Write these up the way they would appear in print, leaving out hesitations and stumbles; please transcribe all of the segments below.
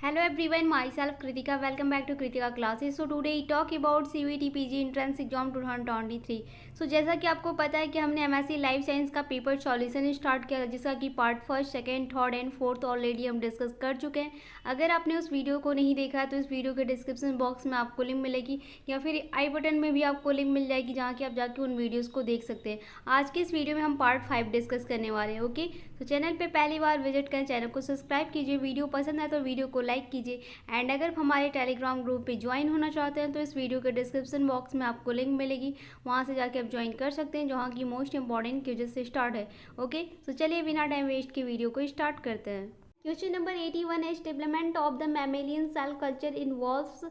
Hello everyone, myself Kritika. Welcome back to Kritika classes. So today we talk about CUET PG Entrance Exam 2023. So जैसा कि आपको पता है कि हमने एमएससी लाइफ साइंस का पेपर सॉल्यूशन स्टार्ट किया जिसका कि part first, second, third and fourth already हम डिस्कस कर चुके हैं। अगर आपने उस वीडियो को नहीं देखा है तो इस वीडियो के डिस्क्रिप्शन बॉक्स में आपको लिंक मिलेगी या फिर आई बटन में भी आपको लिंक मिल जाएगी जहाँ की आप जाके उन वीडियोज़ को देख सकते हैं। आज के इस वीडियो में हम पार्ट 5 डिस्कस करने वाले हैं। ओके, तो चैनल पे पहली बार विजिट करें, चैनल को सब्सक्राइब कीजिए, वीडियो पसंद है तो वीडियो को लाइक कीजिए एंड अगर हमारे टेलीग्राम ग्रुप पे ज्वाइन होना चाहते हैं तो इस वीडियो के डिस्क्रिप्शन बॉक्स में आपको लिंक मिलेगी, वहाँ से जाके आप ज्वाइन कर सकते हैं जहाँ की मोस्ट इंपॉर्टेंट क्विज़ से स्टार्ट है। ओके, तो चलिए बिना टाइम वेस्ट के वीडियो को स्टार्ट करते हैं। क्वेश्चन नंबर 81 है, development of the mammalian cell culture involves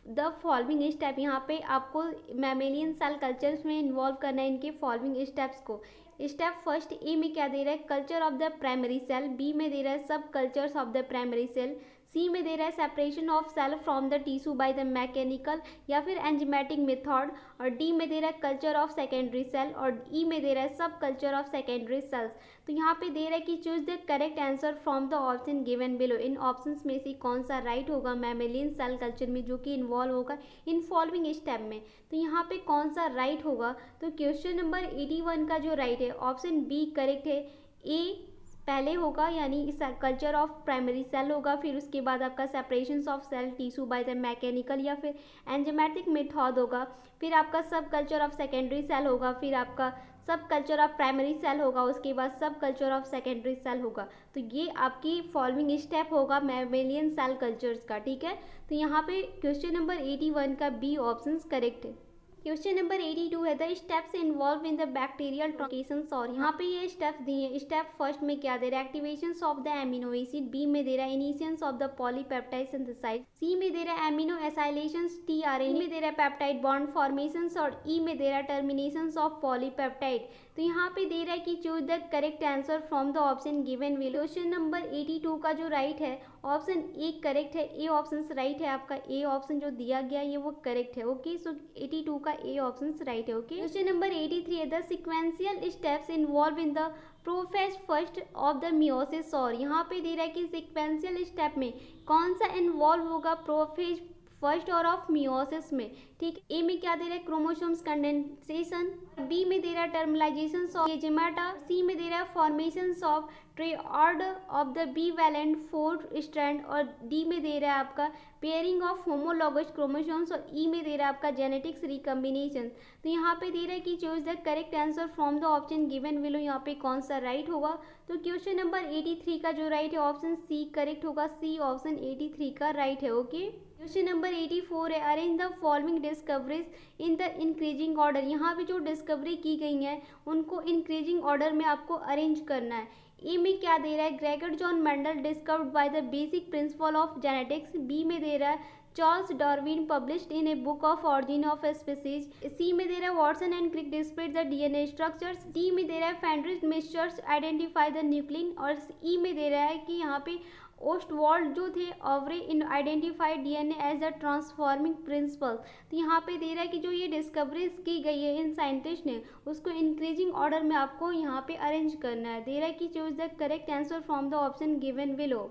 the following step. यहाँ पे आपको मैमेलियन सेल कल्चर्स में इन्वॉल्व करना है इनके फॉलोइंग स्टेप्स को। स्टेप फर्स्ट, ए में क्या दे रहा है, culture of the primary cell. B में दे रहा है सब cultures of the primary cell. C में दे रहा है separation of cell from the tissue by the mechanical या फिर एंजिमेटिक मेथड। और डी में दे रहा है कल्चर ऑफ सेकेंडरी सेल। और ई में दे रहा है सब कल्चर ऑफ सेकेंडरी सेल्स। तो यहाँ पे दे रहा है कि choose the correct answer from the option given below. इन ऑप्शंस में से कौन सा राइट होगा मैमेलियन सेल कल्चर में जो कि इन्वॉल्व होगा इन फॉलोइंग स्टेप में। तो यहाँ पे कौन सा राइट होगा, तो क्वेश्चन नंबर 81 का जो राइट है ऑप्शन बी करेक्ट है। ए पहले होगा यानी इस कल्चर ऑफ प्राइमरी सेल होगा, फिर उसके बाद आपका separation of cell tissue by the mechanical या फिर एंजिमेटिक मेथड होगा, फिर आपका सब कल्चर ऑफ सेकेंडरी सेल होगा, फिर आपका सब कल्चर ऑफ प्राइमरी सेल होगा, उसके बाद सब कल्चर ऑफ सेकेंडरी सेल होगा। तो ये आपकी फॉलोइंग स्टेप होगा मैमेलियन सेल कल्चर्स का। ठीक है, तो यहाँ पे क्वेश्चन नंबर 81 का बी ऑप्शन करेक्ट है। क्वेश्चन नंबर 82 है, the steps involve in the bacterial translations. और यहाँ पे ये स्टेप्स दिए हैं। स्टेप फर्स्ट में क्या दे रहा है, activation of the amino acid. B में दे रहा है initiation of the polypeptide synthesize. C में दे रहा है एमिनो एसाइलेशंस टीआरएनए में दे रहा है पेप्टाइड बॉन्ड फॉर्मेशंस। और ई में दे रहा है टर्मिनेशंस ऑफ पॉलीपेप्टाइड। तो यहाँ पे दे रहा है कि choose the correct answer from the option given will. Question number 82 का जो राइट है ऑप्शन ए करेक्ट है। ए ऑप्शन राइट है आपका। ए ऑप्शन जो दिया गया ये वो करेक्ट है। ओके, सो 82 का ए ऑप्शन राइट है। ओके, क्वेश्चन नंबर 83 है, the sequential steps involve in the prophase first of the meiosis. और यहाँ पे दे रहा है कि सिक्वेंशियल स्टेप में कौन सा इन्वॉल्व होगा प्रोफेज फर्स्ट और ऑफ मियोसिस में। ठीक, ए में क्या दे रहा है क्रोमोसोम्स कंडेंसेशन। बी में दे रहा है टर्मिलाइजेशन ऑफ गेमेटा। सी में दे रहा है formation of triad of the bivalent four strand. और डी में दे रहा है आपका पेयरिंग ऑफ होमोलॉगस क्रोमोसोम्स। और ई में दे रहा है आपका जेनेटिक्स रिकम्बिनेशन। तो यहाँ पे दे रहा है कि choose the correct answer from the option given below. यहाँ पे कौन सा राइट होगा, तो क्वेश्चन नंबर 83 का जो राइट है ऑप्शन सी करेक्ट होगा। सी ऑप्शन 83 का राइट है। ओके, क्वेश्चन नंबर 84 है, arrange the following discoveries in the increasing order. यहाँ पे जो डिस्कवरी की गई हैं उनको इंक्रीजिंग ऑर्डर में आपको अरेंज करना है। ए में क्या दे रहा है, Gregor John Mendel discovered by the basic principle of genetics. B में दे रहा है Charles Darwin published in a book of origin of species. C में दे रहा है Watson and Crick displayed the DNA structures. D में दे रहा है फेंड्रिज मिक्सचर्स आइडेंटिफाई द न्यूक्लिन। और ई में दे रहा है कि यहाँ पे ओस्टवाल्ड जो थे Avery in identified DNA as the transforming principle. तो यहाँ पे दे रहा है कि जो ये डिस्कवरीज की गई है इन साइंटिस्ट ने उसको इंक्रीजिंग ऑर्डर में आपको यहाँ पे अरेंज करना है। दे रहा है कि choose the correct answer from the option given below.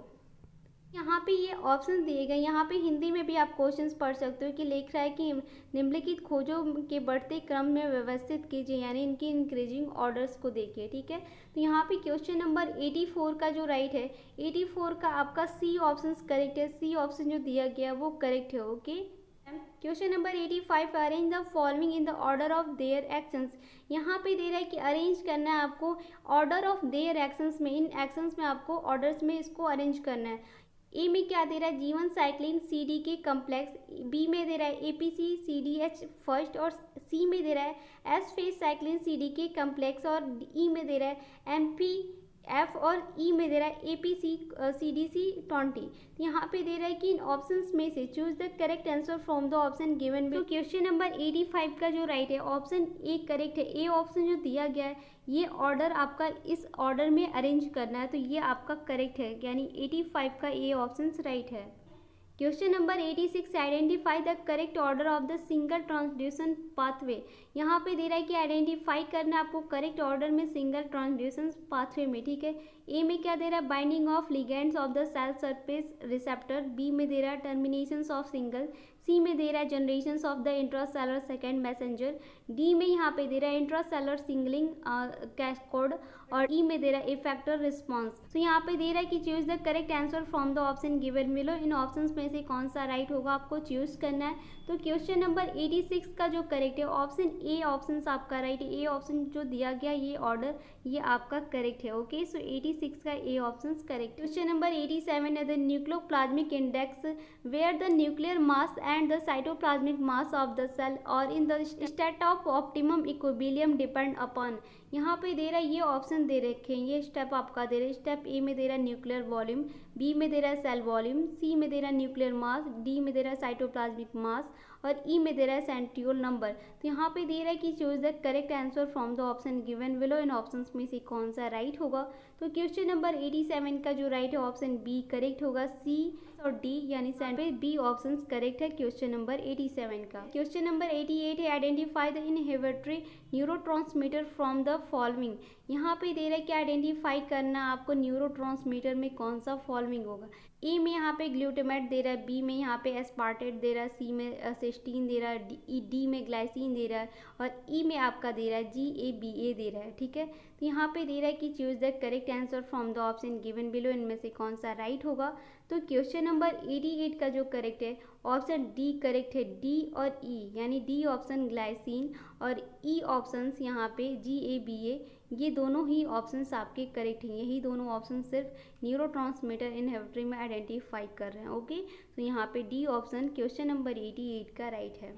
यहाँ पे ये ऑप्शन दिए गए, यहाँ पे हिंदी में भी आप क्वेश्चंस पढ़ सकते हो कि लिख रहा है कि निम्नलिखित खोजों के बढ़ते क्रम में व्यवस्थित कीजिए, यानी इनकी इंक्रीजिंग ऑर्डर्स को देखिए। ठीक है, तो यहाँ पे क्वेश्चन नंबर 84 का जो राइट है 84 का आपका सी ऑप्शन करेक्ट है। सी ऑप्शन जो दिया गया वो करेक्ट है। Okay, question number 85, arrange the following in the order of their actions. यहाँ पे दे रहा है कि अरेंज करना है आपको ऑर्डर ऑफ देयर एक्शंस में। इन एक्शंस में आपको ऑर्डर्स में इसको अरेंज करना है। ए में क्या दे रहा है जीवन साइक्लिन सी डी के कम्प्लेक्स। बी में दे रहा है APC C D H first. और सी में दे रहा है S phase cyclin C D के कम्प्लेक्स। और ई में दे रहा है एम पी एफ। और ई में दे रहा है एपीसी सी डी सी 20। यहाँ पे दे रहा है कि इन ऑप्शंस में से choose the correct answer from the option given. तो क्वेश्चन नंबर 85 का जो राइट है ऑप्शन ए करेक्ट है। ए ऑप्शन जो दिया गया है ये ऑर्डर आपका इस ऑर्डर में अरेंज करना है, तो ये आपका करेक्ट है, यानी 85 का ए ऑप्शन राइट है। Question number 86, identify the correct order of the single transduction pathway. यहाँ पे दे रहा है कि आइडेंटिफाई करना है आपको करेक्ट ऑर्डर में सिंगल ट्रांसड्यूसन पाथवे में, ठीक है। ए में क्या दे रहा है, binding of ligands of the cell surface receptor. B में दे रहा है टर्मिनेशंस ऑफ सिंगल। सी में दे रहा है generations of the intracellular second messenger. D में यहाँ पे दे रहा है इंट्रासेलुलर सिंगलिंग कैस्कोड। और ई में दे रहा है इफेक्टर रिस्पॉन्स। तो यहाँ पे दे रहा है कि choose the correct answer from the option given below. इन ऑप्शंस में से कौन सा राइट होगा आपको चूज करना है। तो क्वेश्चन नंबर 86 का जो करेक्ट है ऑप्शन ए ऑप्शन आपका राइट है। ए ऑप्शन जो दिया गया ये ऑर्डर ये आपका करेक्ट है। ओके, सो 86 का A option correct. Question number 87 है the nucleoplasmic index where the nuclear mass and the cytoplasmic mass of the cell और in the state of optimum equilibrium depend upon. यहाँ पे दे रहा है ये ऑप्शन दे रखे हैं, ये स्टेप आपका दे रहा है। स्टेप ए में दे रहा है न्यूक्लियर वॉल्यूम, बी में दे रहा है सेल वॉल्यूम, सी में दे रहा है न्यूक्लियर मास, डी में दे रहा है साइटोप्लाज्मिक मास और ई में दे रहा है सेंट्रियोल नंबर। तो यहाँ पे दे रहा है कि choose the correct answer from the option given below. इन ऑप्शंस में से कौन सा राइट होगा। तो क्वेश्चन नंबर 87 का जो राइट है ऑप्शन बी करेक्ट होगा। सी और डी यानी सेंट्रल बी ऑप्शन करेक्ट है क्वेश्चन नंबर 87 का। क्वेश्चन नंबर 88 है identify the inhibitory neurotransmitter from the following. यहाँ पे दे रहा है कि आइडेंटिफाई करना आपको न्यूरोट्रांसमीटर में कौन सा फॉलोइंग होगा। ए में यहाँ पे ग्लूटामेट दे रहा है, बी में यहाँ पे एस्पार्टेट दे रहा है, सी में सिस्टीन दे रहा है, डी में ग्लाइसिन दे रहा है और ई में आपका दे रहा है GABA दे रहा है, ठीक है। तो यहाँ पे दे रहा है कि choose the correct answer from the option given below. इनमें से कौन सा राइट होगा। तो क्वेश्चन नंबर 88 का जो करेक्ट है ऑप्शन डी करेक्ट है। डी और ई यानी डी ऑप्शन ग्लाइसिन और ई ऑप्शन यहाँ पे GABA, ये दोनों ही ऑप्शंस आपके करेक्ट हैं। यही दोनों ऑप्शन सिर्फ न्यूरोट्रांसमीटर इनहिबिटरी में आइडेंटिफाई कर रहे हैं। ओके, तो यहाँ पे डी ऑप्शन क्वेश्चन नंबर 88 का राइट है।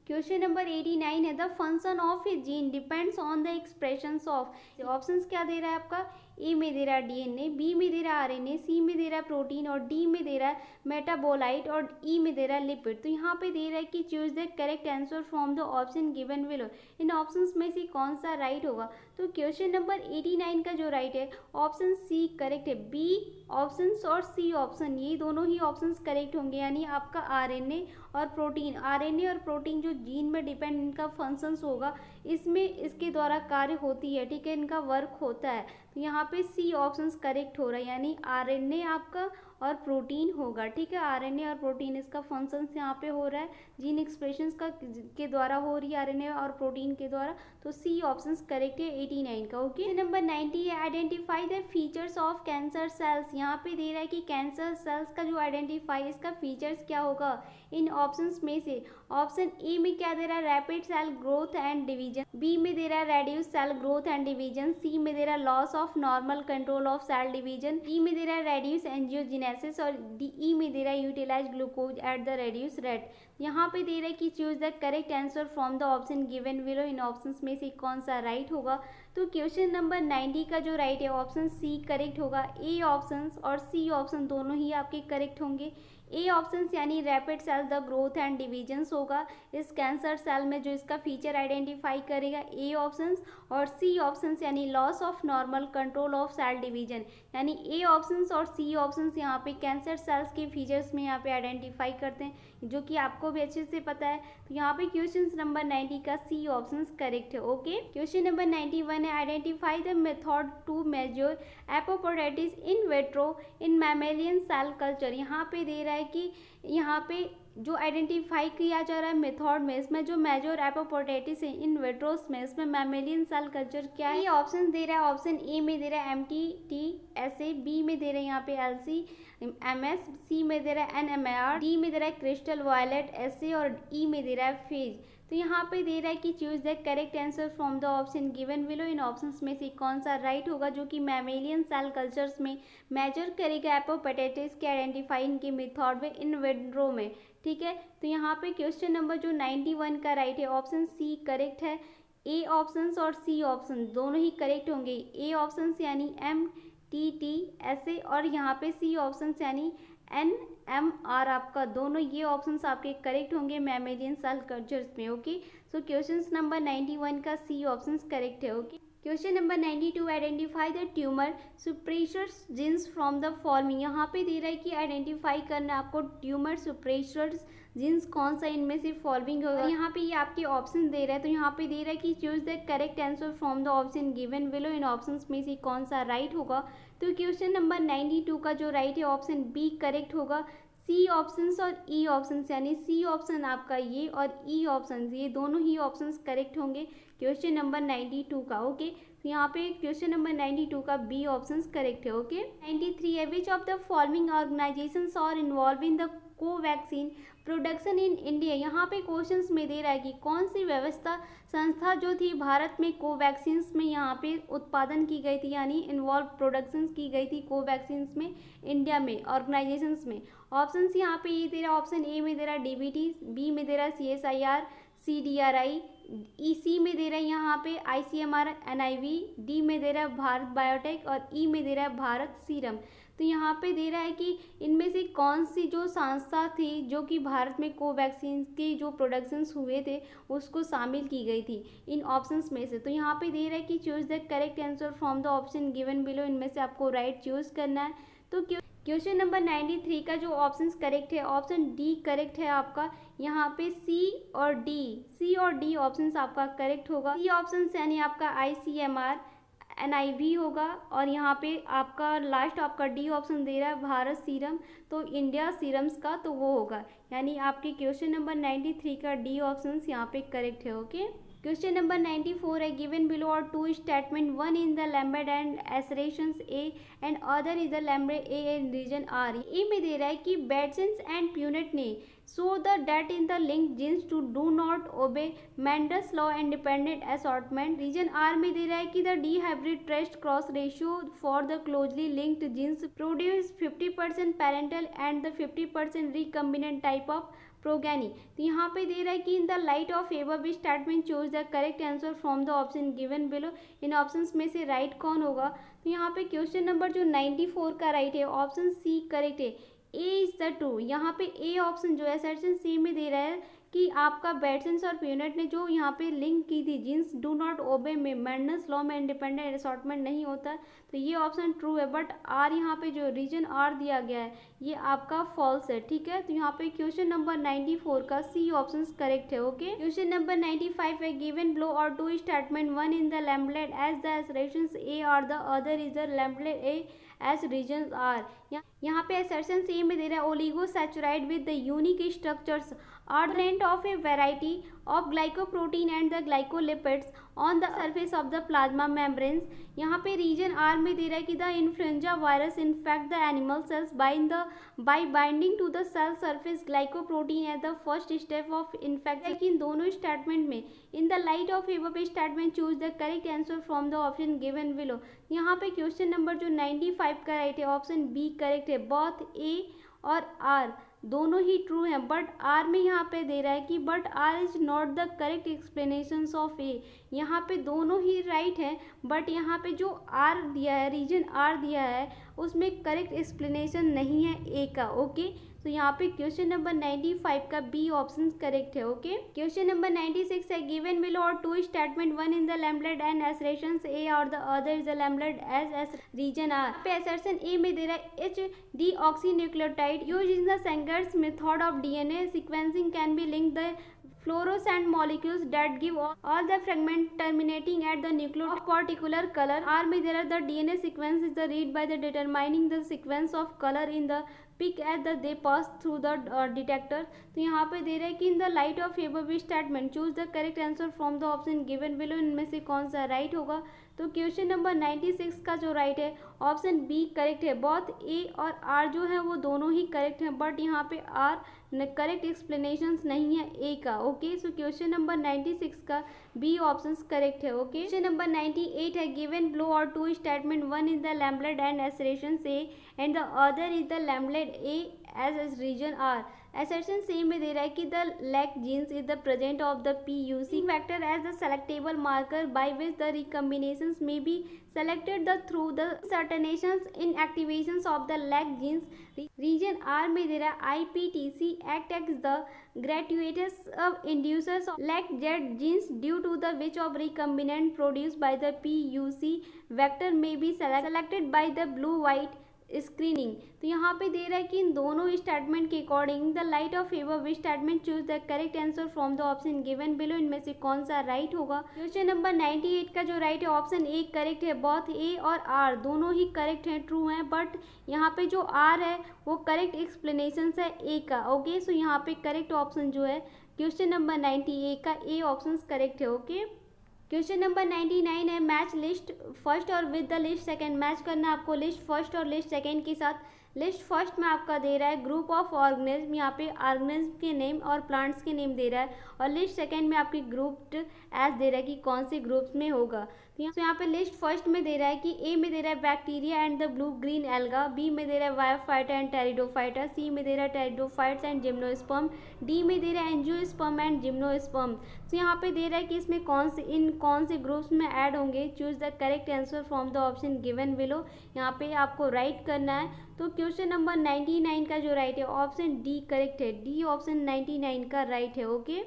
क्वेश्चन नंबर 89 है the function of A gene depends on the expressions of. Options क्या दे रहा है आपका। ए में दे रहा है DNA, बी में दे रहा है RNA, सी में दे रहा है प्रोटीन और डी में दे रहा है मेटाबोलाइट और ई में दे रहा है लिपिड। तो यहाँ पे दे रहा है कि choose the correct answer from the option given below. इन ऑप्शंस में से कौन सा राइट होगा। तो क्वेश्चन नंबर 89 का जो राइट है ऑप्शन सी करेक्ट है। बी ऑप्शन और सी ऑप्शन ये दोनों ही ऑप्शंस करेक्ट होंगे, यानी आपका RNA और प्रोटीन, RNA और प्रोटीन जो जीन में डिपेंड इनका फंक्शंस होगा, इसमें इसके द्वारा कार्य होती है, ठीक है, इनका वर्क होता है। तो यहाँ पे सी ऑप्शंस करेक्ट हो रहा है, यानी RNA आपका और प्रोटीन होगा, ठीक है। RNA और प्रोटीन इसका फंक्शंस यहाँ पे हो रहा है, जीन एक्सप्रेशंस का के द्वारा हो रही है RNA और प्रोटीन के द्वारा। तो सी ऑप्शंस करेक्ट है 89 का। ओके, नंबर 90 है identify the features of cancer cells. यहाँ पे दे रहा है कि कैंसर सेल्स का जो आइडेंटिफाई इसका फीचर्स क्या होगा। इन ऑप्शंस में से ऑप्शन ए में क्या दे रहा है rapid cell growth and division, B में दे रहा है reduce cell growth and division, C में दे रहा है loss of normal control of cell division, D में दे रहा है रेड्यूस एंजियोजेनेसिस और ई में दे रहा है utilize glucose at the reduce rate. यहाँ पे दे रहा है कि choose the correct answer from the option given below. इन ऑप्शंस में से कौन सा राइट होगा। तो क्वेश्चन नंबर 90 का जो राइट है ऑप्शन सी करेक्ट होगा। ए ऑप्शन और सी ऑप्शन दोनों ही आपके करेक्ट होंगे। ए ऑप्शन यानी rapid cell the growth and divisions होगा इस कैंसर सेल में, जो इसका फीचर आइडेंटिफाई करेगा ए ऑप्शंस, और सी ऑप्शंस यानी loss of normal control of cell division, यानी ए ऑप्शंस और सी ऑप्शंस यहाँ पे कैंसर सेल्स के फीचर्स में यहाँ पे आइडेंटिफाई करते हैं, जो कि आपको भी अच्छे से पता है। तो यहाँ पे क्वेश्चन नंबर 90 का सी ऑप्शंस करेक्ट है। ओके, क्वेश्चन नंबर 91 है identify the method to measure apoptosis in vitro in mammalian cell culture. यहाँ पे दे रहा है कि यहाँ पे जो आइडेंटिफाई किया जा रहा है मेथड में, इसमें जो मेजर एपोप्टोसिस है इन विट्रोस में, इसमें मैमेलियन सेल कल्चर क्या है। ये ऑप्शन दे रहा है, ऑप्शन ए में दे रहा है MTTSA, बी में दे रहा है यहाँ पे LCMS, सी में दे रहा है NMR, डी में दे रहा है क्रिस्टल वायलेट SA और ई में दे रहा है फेज। तो यहाँ पे दे रहा है कि choose the correct answer from the option given below. इन ऑप्शंस में से कौन सा राइट होगा, जो कि मैमेलियन सेल कल्चर्स में मेजर करेगा एपोप्टोसिस के आइडेंटिफाई इनके मेथड में इन विट्रो में, ठीक है। तो यहाँ पे क्वेश्चन नंबर जो 91 का राइट है ऑप्शन सी करेक्ट है। ए ऑप्शंस और सी ऑप्शन दोनों ही करेक्ट होंगे। ए ऑप्शंस यानी MTTSA और यहाँ पे सी ऑप्शंस यानी NMR, आपका दोनों ये ऑप्शंस आपके करेक्ट होंगे मैमेलियन सेल कल्चर्स में। ओके, सो क्वेश्चन नंबर 91 का सी ऑप्शंस करेक्ट है। Okay, question number 92, identify the tumour suppressors genes from the following. यहाँ पे दे रहा है कि आइडेंटिफाई करना आपको ट्यूमर सुप्रेशर्स जीन्स कौन सा इनमें से फॉलोइंग होगा। यहाँ पे ये आपके ऑप्शन दे रहा है, तो यहाँ पे दे रहा है कि choose the correct answer from the option given below. इन ऑप्शंस में से कौन सा राइट होगा। तो क्वेश्चन नंबर 92 का जो राइट है ऑप्शन बी करेक्ट होगा। सी ऑप्शंस और ई ऑप्शंस, यानी सी ऑप्शन आपका ये और ई ऑप्शन ये दोनों ही ऑप्शंस करेक्ट होंगे क्वेश्चन नंबर 92 का। ओके, तो यहाँ पे क्वेश्चन नंबर 92 का बी ऑप्शंस करेक्ट है। ओके, 93 है, which of the following organisations are involved in the Covaxin production in India. यहाँ पे क्वेश्चंस में दे रहा है कि कौन सी व्यवस्था संस्था जो थी भारत में कोवैक्सीन्स में यहाँ पे उत्पादन की गई थी, यानी इन्वॉल्व प्रोडक्शंस की गई थी कोवैक्सीन्स में इंडिया में ऑर्गेनाइजेशंस में। ऑप्शंस यहाँ पे ये दे रहा, ऑप्शन ए में दे रहा डीबीटी, बी में दे रहा CSIR, CDRI, सी में दे रहा है यहाँ पे ICMR NIV, डी में दे रहा है भारत बायोटेक और ई में दे रहा है भारत सीरम। तो यहाँ पे दे रहा है कि इनमें से कौन सी जो संस्था थी जो कि भारत में कोवैक्सीन के जो प्रोडक्शंस हुए थे उसको शामिल की गई थी इन ऑप्शंस में से। तो यहाँ पे दे रहा है कि choose the correct answer from the option given below. इनमें से आपको राइट चूज करना है। तो क्वेश्चन नंबर 93 का जो ऑप्शन करेक्ट है ऑप्शन डी करेक्ट है आपका। यहाँ पे सी और डी ऑप्शन आपका करेक्ट होगा। सी ऑप्शन यानी आपका ICMR NIV होगा और यहाँ पे आपका लास्ट आपका डी ऑप्शन दे रहा है भारत सीरम, तो इंडिया सीरम्स का तो वो होगा, यानी आपके क्वेश्चन नंबर 93 का डी ऑप्शन यहाँ पे करेक्ट है। ओके, क्वेश्चन नंबर 94 है, given below are two statement, one in the labelled and assertions A and other is the labelled a in reason R. A में दे रहा है कि बैटसन्स एंड प्यूनेट ने so the that in the linked genes to do not obey Mendel's law and dependent assortment। Reason R में दे रहा है कि the D hybrid test cross ratio for the closely linked genes produce 50% parental and the 50% recombinant type of progeny। तो यहाँ पे दे रहा है कि इन the light of above statement choose the correct answer from the option given below. इन options में से राइट कौन होगा। तो यहाँ पे क्वेश्चन नंबर जो 94 का राइट है ऑप्शन सी करेक्ट है। ए इज द ट्रू। यहाँ पे ए ऑप्शन जो है सेक्शन सी में दे रहा है कि आपका बैटसन्स और प्यूनेट ने जो यहाँ पे लिंक की थी जीन्स डू नॉट ओबे में मेंडल्स लॉ में इंडिपेंडेंट असॉर्टमेंट नहीं होता, तो ये ऑप्शन ट्रू है। बट आर यहाँ पे जो रीजन आर दिया गया है ये आपका फॉल्स है। ठीक है, तो यहाँ पे क्वेश्चन नंबर 94 का सी ऑप्शन करेक्ट है। ओके, क्वेश्चन नंबर 95 है, given below are two statement, one in the labelled as the assertions A और the other is the labelled A as reason R. यहाँ पे असर्शन ए में दे रहा है oligosaccharide with the unique structures are the rent of a variety of glycoprotein and the glycolipids on the surface of the plasma membranes। यहाँ पे reason R में दे रहा है कि the influenza virus infect the animal cells by binding to the cell surface glycoprotein at the first step of infection. लेकिन दोनों statement में in the light of above statement choose the correct answer from the option given below. यहाँ पे question number जो 95 का right है option B correct है। Both A और आर दोनों ही ट्रू हैं, बट आर में यहाँ पे दे रहा है कि but R is not the correct explanation of A. यहाँ पे दोनों ही राइट हैं, बट यहाँ पे जो आर दिया है रीजन आर दिया है उसमें करेक्ट एक्सप्लेनेशन नहीं है ए का। ओके, तो यहाँ पे क्वेश्चन नंबर 95 का बी ऑप्शन करेक्ट है। ओके, क्वेश्चन नंबर 96 है, given below are two statement, one in the labelled and assertions A और the other is the labelled as reason R. पे असर्शन ए में दे रहा है H deoxynucleotide use in the Sanger's method of DNA sequencing can be link the fluorescent molecules that give all the fragment terminating at the nucleus of particular color। R में there are the DNA sequence is the read by the determining the sequence of color in the pick as the they pass through the detector। तो यहाँ पे दे रहा है कि इन the light of above statement choose the correct answer from the option given below. इनमें से कौन सा राइट होगा। तो क्वेश्चन नंबर 96 का जो राइट है ऑप्शन बी करेक्ट है। बोथ ए और आर जो है वो दोनों ही करेक्ट हैं, बट यहाँ पे आर करेक्ट एक्सप्लेनेशन नहीं है ए का। ओके, सो क्वेश्चन नंबर 96 का बी ऑप्शन करेक्ट है। ओके, क्वेश्चन नंबर 98 है, given below are two statement, one is the labelled and assertions A and the other is the labelled A as reason R. Assertion C में दे रहा है कि the lac genes is the present of the PUC factor as the selectable marker by which the recombinations may be selected through the certinations in activations of the lac genes. Region R में दे रहा है IPTC act as the gratuitous inducers of lac Z genes due to the which of recombinant produced by the PUC vector may be selected by the blue white screening. तो यहाँ पे दे रहा है कि इन दोनों स्टेटमेंट के according the light of favour which statement choose the correct answer from the option given below, इनमें से कौन सा राइट होगा। क्वेश्चन नंबर 98 का जो राइट है ऑप्शन ए करेक्ट है। बोथ ए और आर दोनों ही करेक्ट हैं, ट्रू हैं, बट यहाँ पे जो आर है वो करेक्ट एक्सप्लेनेशन है ए का। ओके, सो यहाँ पे करेक्ट ऑप्शन जो है क्वेश्चन नंबर 98 का ए ऑप्शन करेक्ट है। ओके, क्वेश्चन नंबर 99 है मैच लिस्ट फर्स्ट और with the list second. Match करना है आपको लिस्ट फर्स्ट और लिस्ट सेकंड के साथ। लिस्ट फर्स्ट में आपका दे रहा है ग्रुप ऑफ ऑर्गेनिज्म, यहाँ पे ऑर्गेनिज्म के नेम और प्लांट्स के नेम दे रहा है, और लिस्ट सेकंड में आपकी ग्रुप्ड एज दे रहा है कि कौन से ग्रुप्स में होगा। तो यहाँ पे लिस्ट फर्स्ट में दे रहा है कि ए में दे रहा है bacteria and the blue green alga, B में दे रहा है वायोफाइटा एंड टेरिडोफाइटा, सी में दे रहा है टेरिडोफाइट्स एंड जिम्नोस्पर्म, डी में दे रहा है एंजियोस्पर्म एंड जिम्नोस्पर्म। तो यहाँ पे दे रहा है कि इसमें कौन से ग्रुप्स में ऐड होंगे। Choose the correct answer from the option given below, यहाँ पे आपको राइट करना है। तो क्वेश्चन नंबर 99 का जो राइट है ऑप्शन डी करेक्ट है। डी ऑप्शन 99 का राइट है। ओके,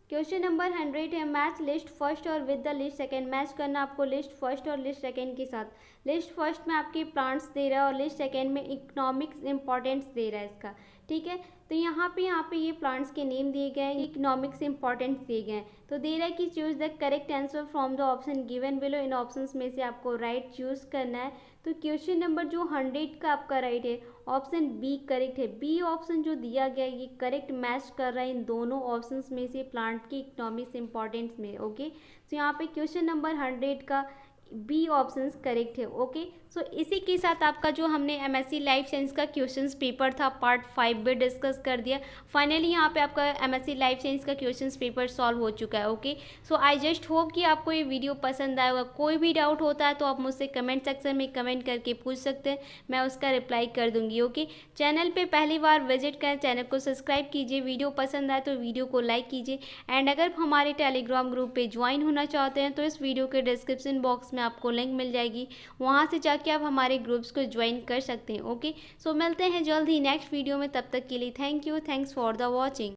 क्वेश्चन नंबर 100 है मैच लिस्ट फर्स्ट और with the list second. Match करना आपको लिस्ट फर्स्ट और लिस्ट सेकंड के साथ। लिस्ट फर्स्ट में आपके प्लांट्स दे रहा है और लिस्ट सेकंड में इकोनॉमिक्स इंपॉर्टेंस दे रहा है इसका, ठीक है। तो यहाँ पे ये प्लांट्स के नेम दिए गए हैं, इकोनॉमिक्स इंपॉर्टेंस दिए गए हैं। तो दे रहा है कि choose the correct answer from the option given below, इन ऑप्शंस में से आपको राइट चूज करना है। तो क्वेश्चन नंबर जो 100 का आपका राइट है ऑप्शन बी करेक्ट है। बी ऑप्शन जो दिया गया है ये करेक्ट मैच कर रहा है इन दोनों ऑप्शंस में से प्लांट की इकोनॉमिक्स इंपॉर्टेंस में। ओके, तो यहाँ पे क्वेश्चन नंबर 100 का बी ऑप्शंस करेक्ट है। ओके, सो इसी के साथ आपका जो हमने एमएससी लाइफ साइंस का क्वेश्चंस पेपर था पार्ट 5 भी डिस्कस कर दिया। फाइनली यहाँ पे आपका एमएससी लाइफ साइंस का क्वेश्चंस पेपर सॉल्व हो चुका है। Okay, so I just hope कि आपको ये वीडियो पसंद आया होगा। कोई भी डाउट होता है तो आप मुझसे कमेंट सेक्शन में कमेंट करके पूछ सकते हैं, मैं उसका रिप्लाई कर दूंगी। ओके, चैनल पर पहली बार विजिट करें, चैनल को सब्सक्राइब कीजिए, वीडियो पसंद आए तो वीडियो को लाइक कीजिए, एंड अगर हमारे टेलीग्राम ग्रुप पर ज्वाइन होना चाहते हैं तो इस वीडियो के डिस्क्रिप्शन बॉक्स में आपको लिंक मिल जाएगी, वहाँ से जाके आप हमारे ग्रुप्स को ज्वाइन कर सकते हैं। ओके, सो मिलते हैं जल्द ही नेक्स्ट वीडियो में, तब तक के लिए thank you, thanks for the watching.